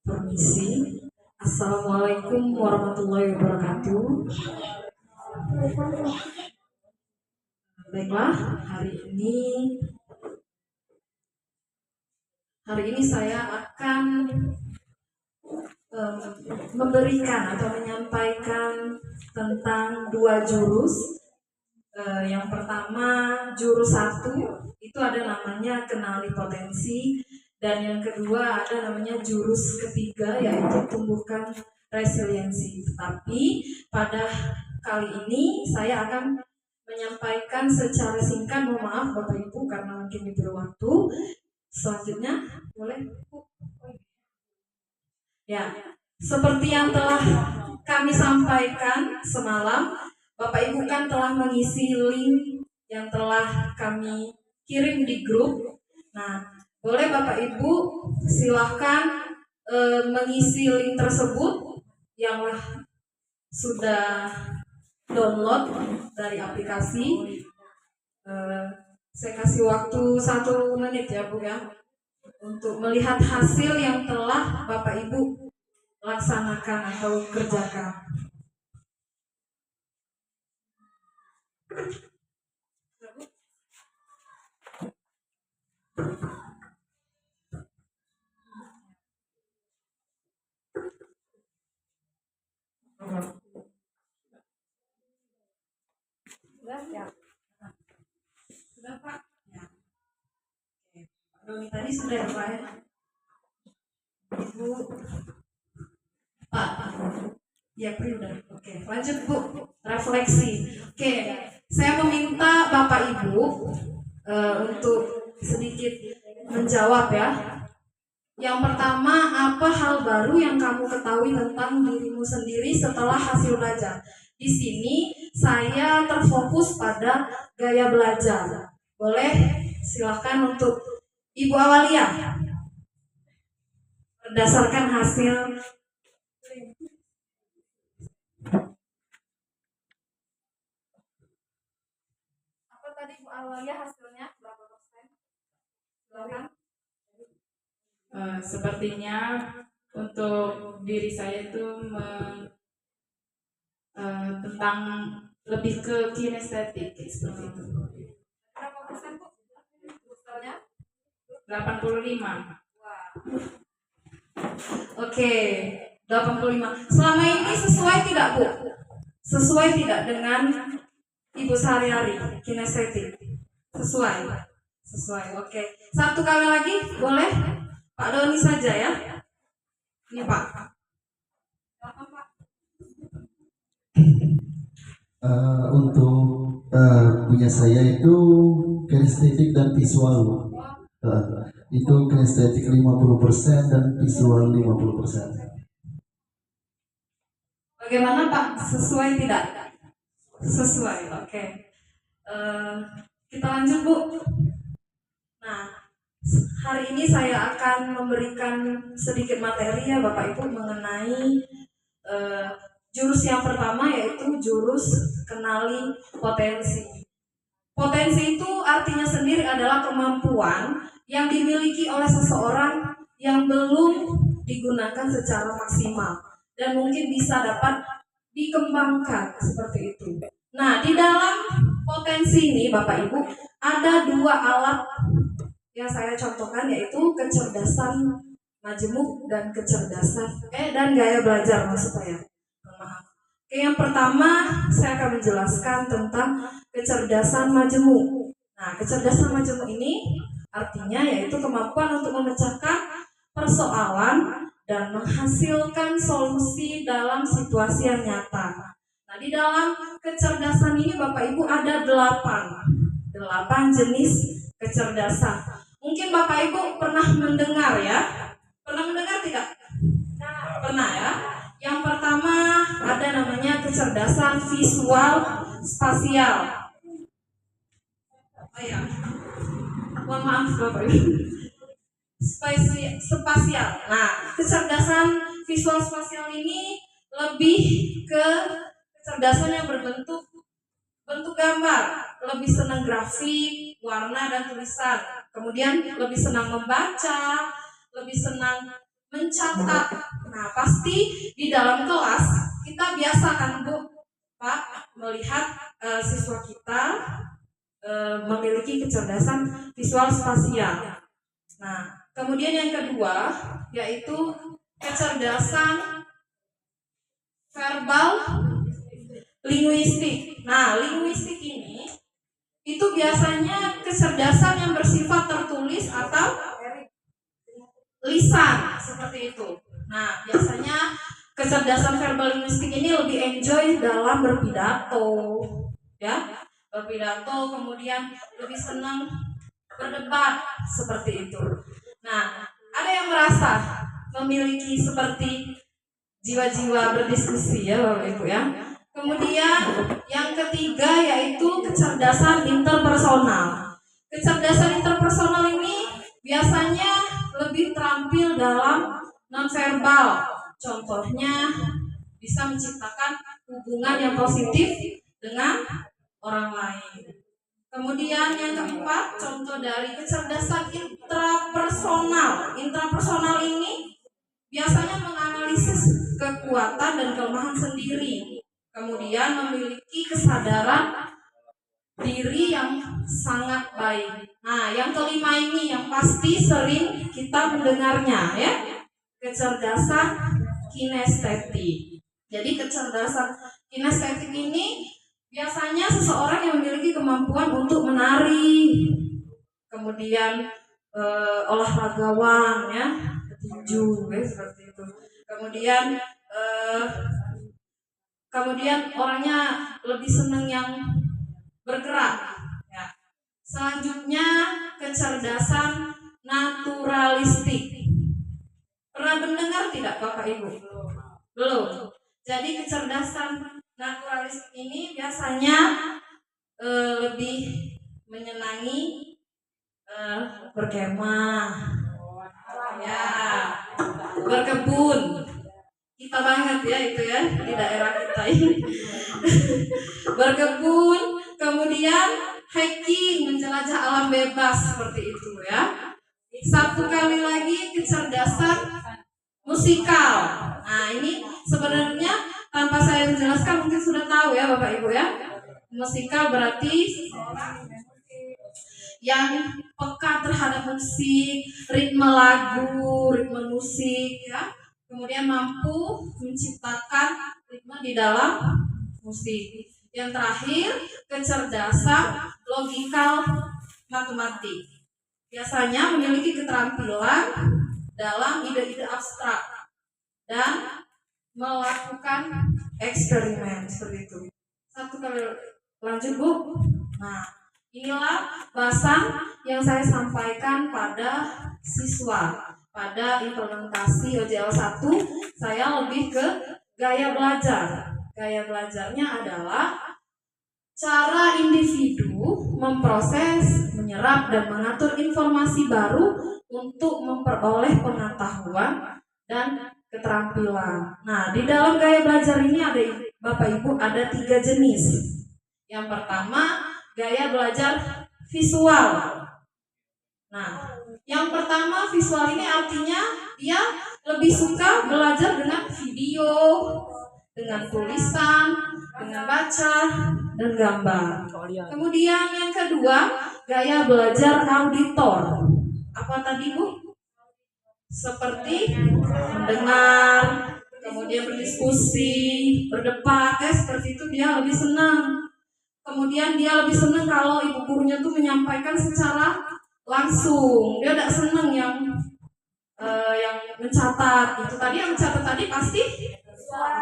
Permisi. Assalamualaikum warahmatullahi wabarakatuh. Baiklah, hari ini saya akan memberikan atau menyampaikan tentang dua jurus. Yang pertama, jurus 1 itu ada namanya kenali potensi, dan yang kedua ada namanya jurus ketiga yaitu tumbuhkan resiliensi. Tetapi pada kali ini saya akan menyampaikan secara singkat, mohon maaf Bapak Ibu karena mungkin diberi waktu. Selanjutnya boleh ya, seperti yang telah kami sampaikan semalam, Bapak Ibu kan telah mengisi link yang telah kami kirim di grup. Nah, boleh Bapak Ibu silahkan mengisi link tersebut yang sudah download dari aplikasi. Saya kasih waktu 1 menit ya Bu ya, untuk melihat hasil yang telah Bapak Ibu laksanakan atau kerjakan. Sudah ya? Sudah Pak? Ya. Pak Doni tadi sudah ya Pak ya? Ibu Pak? Ya udah. Oke, lanjut Bu. Refleksi. Oke, saya meminta Bapak Ibu untuk sedikit menjawab ya. Yang pertama, apa hal baru yang kamu ketahui tentang dirimu sendiri setelah hasil belajar? Di sini saya terfokus pada gaya belajar. Boleh silakan untuk Ibu Awalia. Berdasarkan hasil apa tadi Bu Awalia, hasilnya berapa persen? Silakan. Sepertinya untuk diri saya itu tentang lebih ke kinestetik seperti itu. Berapa persen Bu? Hasilnya 85. Oke, 85. Selama ini sesuai tidak Bu? Sesuai tidak dengan Ibu sehari-hari kinestetik? Sesuai. Sesuai. Oke. Satu kali lagi boleh? Pak Doni saja ya. Ini Pak. Untuk punya saya itu kinestetik dan visual. Itu kinestetik 50% dan visual 50%. Bagaimana Pak? Sesuai tidak? Sesuai. Oke. Kita lanjut Bu. Nah, hari ini saya akan memberikan sedikit materi ya Bapak Ibu mengenai jurus yang pertama, yaitu jurus kenali potensi. Potensi itu artinya sendiri adalah kemampuan yang dimiliki oleh seseorang yang belum digunakan secara maksimal dan mungkin bisa dapat dikembangkan seperti itu. Nah, di dalam potensi ini Bapak Ibu ada 2 alat yang saya contohkan, yaitu kecerdasan majemuk dan dan gaya belajar maksud saya. Maaf. Oke, yang pertama saya akan menjelaskan tentang kecerdasan majemuk. Nah, kecerdasan majemuk ini artinya yaitu kemampuan untuk memecahkan persoalan dan menghasilkan solusi dalam situasi yang nyata. Nah, di dalam kecerdasan ini Bapak Ibu ada 8 jenis kecerdasan. Mungkin Bapak Ibu pernah mendengar ya? Pernah mendengar tidak? Pernah ya? Yang pertama ada namanya kecerdasan visual spasial. Oh ya, mohon maaf Bapak Ibu. Spasial. Nah, kecerdasan visual spasial ini lebih ke kecerdasan yang bentuk gambar, lebih senang grafik, warna dan tulisan. Kemudian lebih senang membaca, lebih senang mencatat. Nah, pasti di dalam kelas kita biasa kan Bu, Pak, melihat siswa kita memiliki kecerdasan visual spasial. Nah, kemudian yang kedua yaitu kecerdasan verbal linguistik. Nah, linguistik ini itu biasanya kecerdasan yang bersifat tertulis atau lisan seperti itu. Nah, biasanya kecerdasan verbal linguistik ini lebih enjoy dalam berpidato, ya, berpidato, kemudian lebih senang berdebat seperti itu. Nah, ada yang merasa memiliki seperti jiwa-jiwa berdiskusi ya Bapak Ibu ya. Kemudian yang ketiga yaitu kecerdasan interpersonal. Kecerdasan interpersonal ini biasanya lebih terampil dalam nonverbal. Contohnya bisa menciptakan hubungan yang positif dengan orang lain. Kemudian yang keempat, contoh dari kecerdasan intrapersonal. Intrapersonal ini biasanya menganalisis kekuatan dan kelemahan sendiri. Kemudian memiliki kesadaran diri yang sangat baik. Nah, yang kelima ini yang pasti sering kita mendengarnya ya. Kecerdasan kinestetik. Jadi kecerdasan kinestetik ini biasanya seseorang yang memiliki kemampuan untuk menari, kemudian olahragawan ya, petinju ya, seperti itu. Kemudian orangnya lebih senang yang bergerak ya. Selanjutnya kecerdasan naturalistik. Pernah mendengar tidak Bapak Ibu? Belum. Jadi kecerdasan naturalistik ini biasanya lebih menyenangi berkemah, ya, berkebun. Kita banget ya itu ya di daerah kita ini. Berkebun, kemudian hiking, menjelajah alam bebas seperti itu ya. Satu kali lagi kecerdasan musikal. Nah, ini sebenarnya tanpa saya menjelaskan mungkin sudah tahu ya Bapak Ibu ya. Musikal berarti seseorang yang peka terhadap musik, ritme lagu, ritme musik ya. Kemudian mampu menciptakan ritme di dalam musik. Yang terakhir, kecerdasan logikal matematik. Biasanya memiliki keterampilan dalam ide-ide abstrak dan melakukan eksperimen seperti itu. Satu kali lanjut Bu. Nah, inilah bahasan yang saya sampaikan pada siswa. Pada implementasi OJL 1, saya lebih ke gaya belajar. Gaya belajarnya adalah cara individu memproses, menyerap, dan mengatur informasi baru untuk memperoleh pengetahuan dan keterampilan. Nah, di dalam gaya belajar ini ada Bapak Ibu ada 3 jenis. Yang pertama, gaya belajar visual. Nah, yang pertama visual ini artinya dia lebih suka belajar dengan video, dengan tulisan, dengan baca, dan gambar. Kemudian yang kedua, gaya belajar auditor. Apa tadi Bu? Seperti mendengar, kemudian berdiskusi, berdebat, seperti itu dia lebih senang. Kemudian dia lebih senang kalau ibu gurunya tuh menyampaikan secara langsung. Dia tidak senang yang mencatat. Itu tadi yang mencatat tadi pasti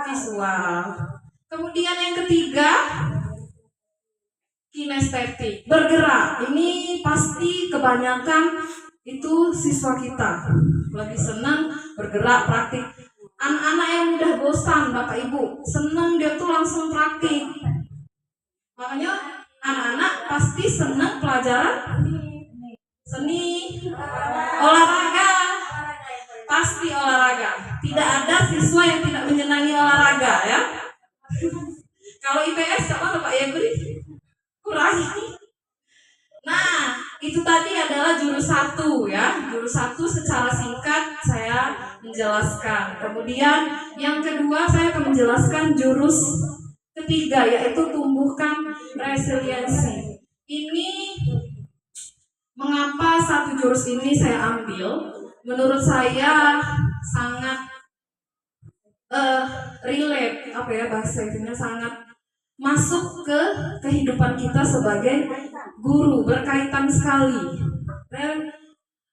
visual. Kemudian yang ketiga, kinestetik, bergerak. Ini pasti kebanyakan itu siswa kita lebih senang bergerak, praktik. Anak-anak yang udah bosan Bapak Ibu senang dia tuh langsung praktik. Makanya anak-anak pasti senang pelajaran seni, olahraga, pasti olahraga. Tidak ada siswa yang tidak menyenangi olahraga ya. Kalau IPS apa Pak ya beri kurangi. Nah, Itu tadi adalah jurus 1 ya. Jurus 1 secara singkat saya menjelaskan. Kemudian yang kedua saya akan menjelaskan jurus ketiga, yaitu tumbuhkan resiliensi. Ini mengapa satu jurus ini saya ambil? Menurut saya sangat relate, apa ya bahasa itunya, sangat masuk ke kehidupan kita sebagai guru, berkaitan sekali. Dan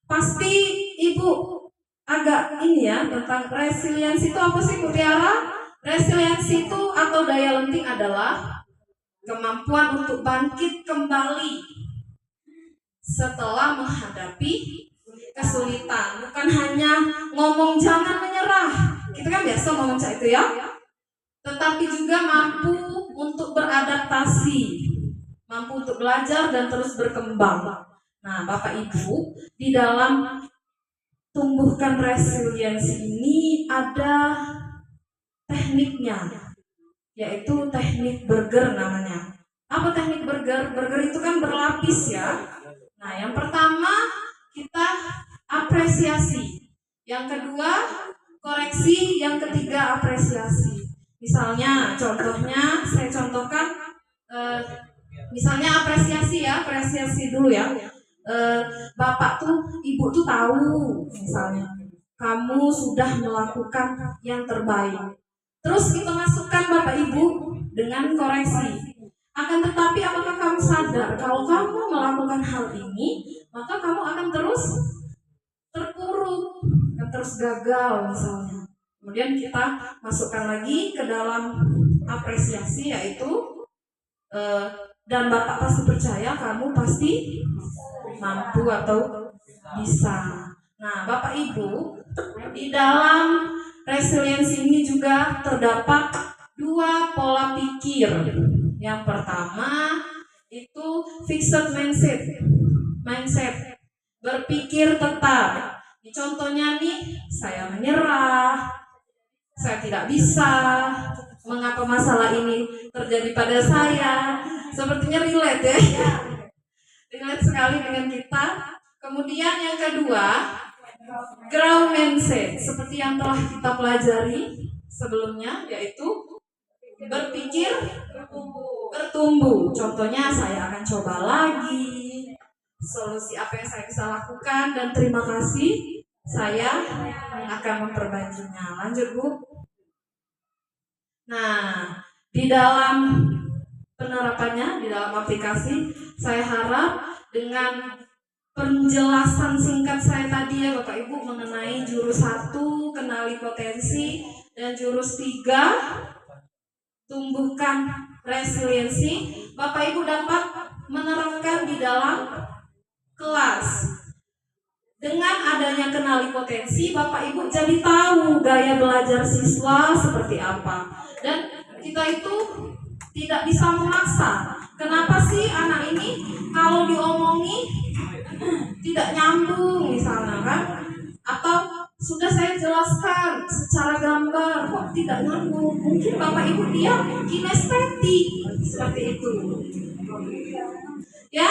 pasti Ibu agak ini ya tentang resiliensi itu apa sih Bu Tiara? Resiliensi itu atau daya lenting adalah kemampuan untuk bangkit kembali setelah menghadapi kesulitan. Bukan hanya ngomong jangan menyerah, kita kan biasa ngomong itu ya, tetapi juga mampu untuk beradaptasi, mampu untuk belajar dan terus berkembang. Nah, Bapak Ibu, di dalam tumbuhkan resiliensi ini ada tekniknya, yaitu teknik burger namanya. Apa teknik burger? Burger itu kan berlapis ya. Nah, yang pertama kita apresiasi, yang kedua koreksi, yang ketiga apresiasi. Misalnya, contohnya saya contohkan, misalnya apresiasi ya, apresiasi dulu ya. Bapak tuh, ibu tuh tahu, misalnya kamu sudah melakukan yang terbaik. Terus kita masukkan Bapak Ibu dengan koreksi. Akan tetapi apakah kamu sadar kalau kamu melakukan hal ini, maka kamu akan terus terpuruk, akan terus gagal misalnya. Kemudian kita masukkan lagi ke dalam apresiasi, yaitu dan Bapak pasti percaya kamu pasti mampu atau bisa. Nah, Bapak Ibu, di dalam resiliensi ini juga terdapat 2 pola pikir. Yang pertama itu fixed mindset, berpikir tetap. Contohnya nih, saya menyerah, saya tidak bisa, mengapa masalah ini terjadi pada saya. Sepertinya relate ya, relate sekali dengan kita. Kemudian yang kedua, growth mindset, seperti yang telah kita pelajari sebelumnya, yaitu berpikir bertumbuh. Contohnya, saya akan coba lagi, solusi apa yang saya bisa lakukan, dan terima kasih, saya akan memperbaikinya. Lanjut Bu. Nah, di dalam penerapannya, di dalam aplikasi, saya harap dengan penjelasan singkat saya tadi ya Bapak Ibu mengenai jurus 1, kenali potensi, dan jurus 3, tumbuhkan resiliensi, Bapak Ibu dapat menerapkan di dalam kelas. Dengan adanya kenali potensi, Bapak Ibu jadi tahu gaya belajar siswa seperti apa. Dan kita itu tidak bisa memaksa. Kenapa sih anak ini kalau diomongi tidak nyambung misalnya kan? Atau sudah saya jelaskan secara gambar kok tidak nyambung. Mungkin Bapak Ibu dia kinestetik seperti itu. Ya?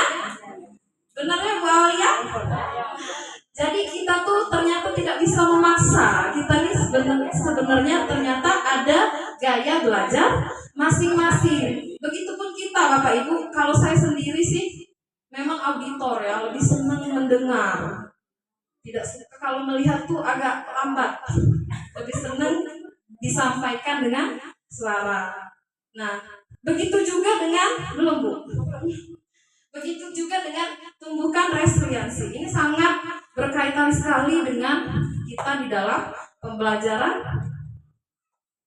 Benar ya Bu Alia? Jadi kita tuh ternyata tidak bisa memaksa. Kita nih sebenarnya ternyata ada gaya belajar masing-masing. Begitupun kita Bapak Ibu, kalau saya sendiri sih memang auditor ya, lebih senang mendengar. Tidak suka kalau melihat tuh agak lambat. Lebih senang disampaikan dengan suara. Nah, begitu juga dengan begitu juga dengan tumbuhkan resiliensi. Ini sangat berkaitan sekali dengan kita di dalam pembelajaran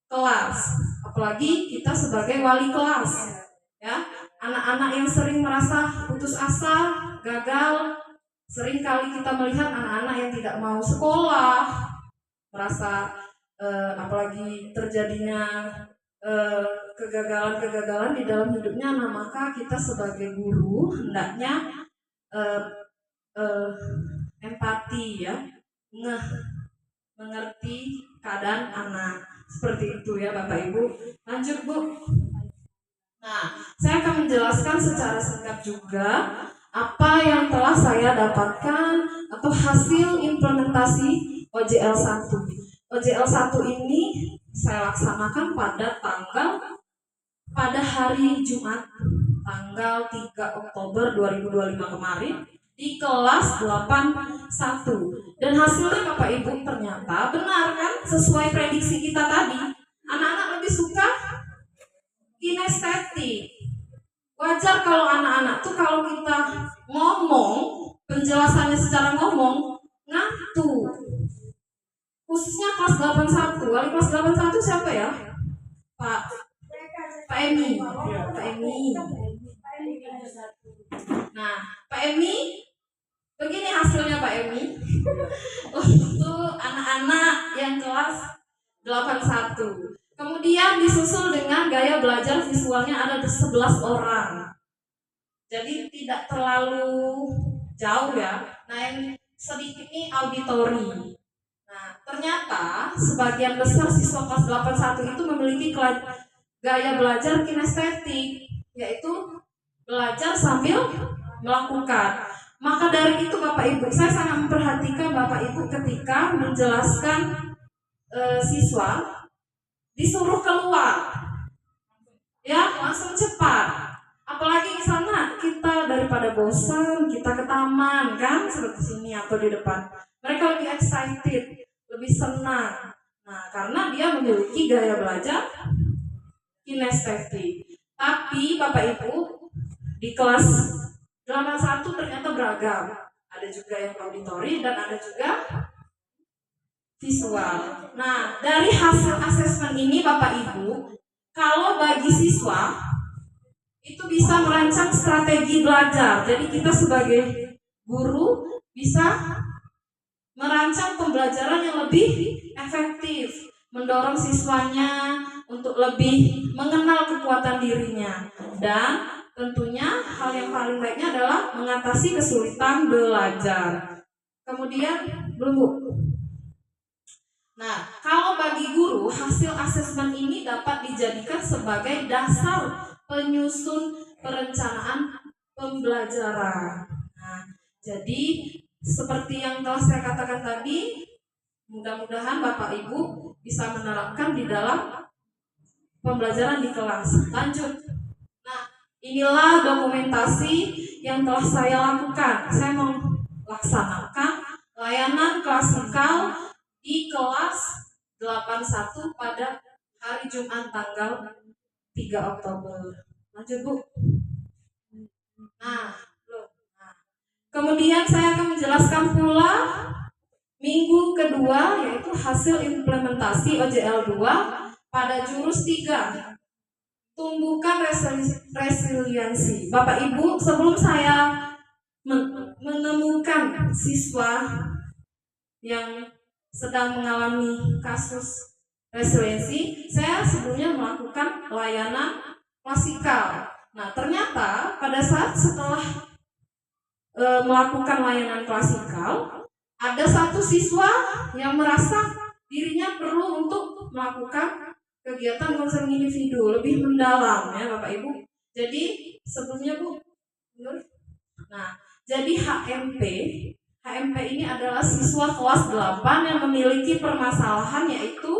kelas. Apalagi kita sebagai wali kelas. Ya, anak-anak yang sering merasa putus asa, gagal, sering kali kita melihat anak-anak yang tidak mau sekolah, merasa apalagi terjadinya kegagalan-kegagalan di dalam hidupnya. Nah, maka kita sebagai guru hendaknya empati ya, mengerti keadaan anak. Seperti itu ya Bapak Ibu. Lanjut Bu. Nah, saya akan menjelaskan secara singkat juga apa yang telah saya dapatkan atau hasil implementasi OJL 1. OJL 1 ini saya laksanakan pada hari Jumat tanggal 3 Oktober 2025 kemarin di kelas 81. Dan hasilnya Bapak Ibu ternyata benar kan, sesuai prediksi kita tadi. Anak-anak lebih suka kinestetik. Wajar kalau anak-anak tuh kalau kita ngomong, penjelasannya secara ngomong, ngantuk. Khususnya kelas 81. Wali kelas 81 siapa ya? Pak Emi. Pak Emi. Nah, Pak Emi, begini hasilnya Pak Emi. Untuk anak-anak yang kelas 81. Kemudian disusul dengan gaya belajar visualnya ada 11 orang. Jadi tidak terlalu jauh ya. Nah, yang sedikit ini auditori. Nah, ternyata sebagian besar siswa kelas 81 itu memiliki gaya belajar kinestetik, yaitu belajar sambil melakukan. Maka dari itu Bapak Ibu, saya sangat memperhatikan Bapak Ibu ketika menjelaskan siswa disuruh keluar, ya langsung cepat. Apalagi di sana kita daripada bosan, kita ke taman kan seperti sini atau di depan. Mereka lebih excited, lebih senang. Nah, karena dia memiliki gaya belajar kinestetik. Tapi Bapak Ibu di kelas 81 ternyata beragam. Ada juga yang auditori dan ada juga visual. Nah, dari hasil asesmen ini Bapak Ibu, kalau bagi siswa itu bisa merancang strategi belajar. Jadi kita sebagai guru bisa merancang pembelajaran yang lebih efektif, mendorong siswanya untuk lebih mengenal kekuatan dirinya. Dan tentunya hal yang paling baiknya adalah mengatasi kesulitan belajar. Kemudian belum Bu? Nah, kalau bagi guru, hasil asesmen ini dapat dijadikan sebagai dasar penyusun perencanaan pembelajaran. Nah, jadi seperti yang telah saya katakan tadi, mudah-mudahan Bapak Ibu bisa menerapkan di dalam pembelajaran di kelas. Lanjut. Nah, inilah dokumentasi yang telah saya lakukan. Saya melaksanakan layanan klasikal di kelas 81 pada hari Jumat tanggal 3 Oktober. Lanjut Bu. Nah, kemudian saya akan menjelaskan pula minggu kedua, yaitu hasil implementasi OJL 2 pada jurus 3, tumbuhkan resiliensi. Bapak Ibu, sebelum saya menemukan siswa yang sedang mengalami kasus resiliensi, saya sebelumnya melakukan layanan klasikal. Nah, ternyata pada saat setelah melakukan layanan klasikal, ada satu siswa yang merasa dirinya perlu untuk melakukan kegiatan konseling individu lebih mendalam ya Bapak Ibu. Jadi sebelumnya Bu, nah jadi HMP ini adalah siswa kelas 8 yang memiliki permasalahan, yaitu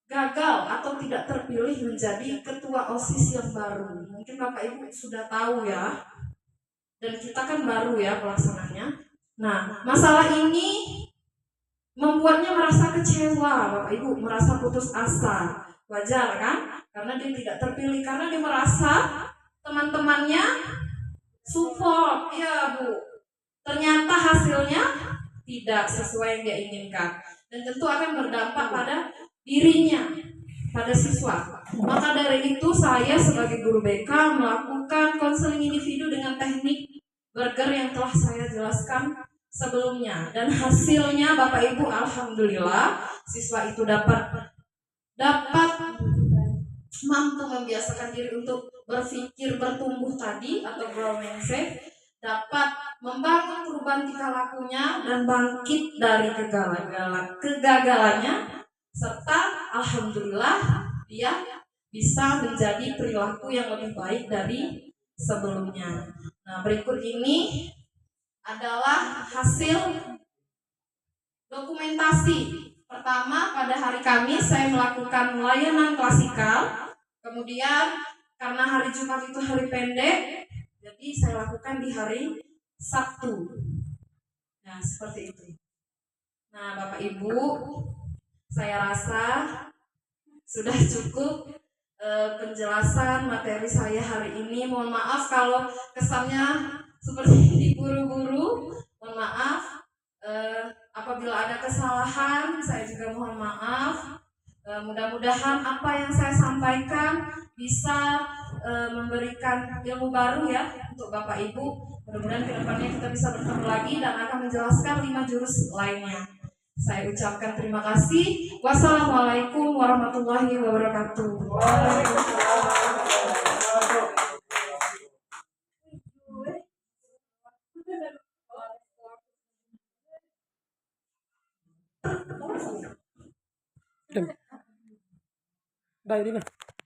gagal atau tidak terpilih menjadi ketua OSIS yang baru. Mungkin Bapak Ibu sudah tahu ya, dan kita kan baru ya pelaksananya. Nah, masalah ini membuatnya merasa kecewa, Bapak Ibu, merasa putus asa. Wajar kan? Karena dia tidak terpilih, karena dia merasa teman-temannya support, ya Bu. Ternyata hasilnya tidak sesuai yang dia inginkan, dan tentu akan berdampak pada dirinya, pada siswa. Maka dari itu saya sebagai guru BK melakukan konseling individu dengan teknik Berger yang telah saya jelaskan sebelumnya, dan hasilnya Bapak Ibu, alhamdulillah siswa itu dapat mampu membiasakan diri untuk berpikir bertumbuh tadi atau grow mindset, dapat membangun perubahan tingkah lakunya dan bangkit dari kegagalannya, serta alhamdulillah dia bisa menjadi perilaku yang lebih baik dari sebelumnya. Nah, berikut ini adalah hasil dokumentasi. Pertama, pada hari Kamis saya melakukan layanan klasikal. Kemudian karena hari Jumat itu hari pendek, jadi saya lakukan di hari Sabtu. Nah, seperti itu. Nah, Bapak Ibu, saya rasa sudah cukup penjelasan materi saya hari ini. Mohon maaf kalau kesannya seperti diburu-buru. Mohon maaf apabila ada kesalahan, saya juga mohon maaf. Mudah-mudahan apa yang saya sampaikan bisa memberikan ilmu baru ya untuk Bapak Ibu. Mudah-mudahan kedepannya kita bisa bertemu lagi dan akan menjelaskan 5 jurus lainnya. Saya ucapkan terima kasih. Wassalamualaikum warahmatullahi wabarakatuh. Dah ini nah.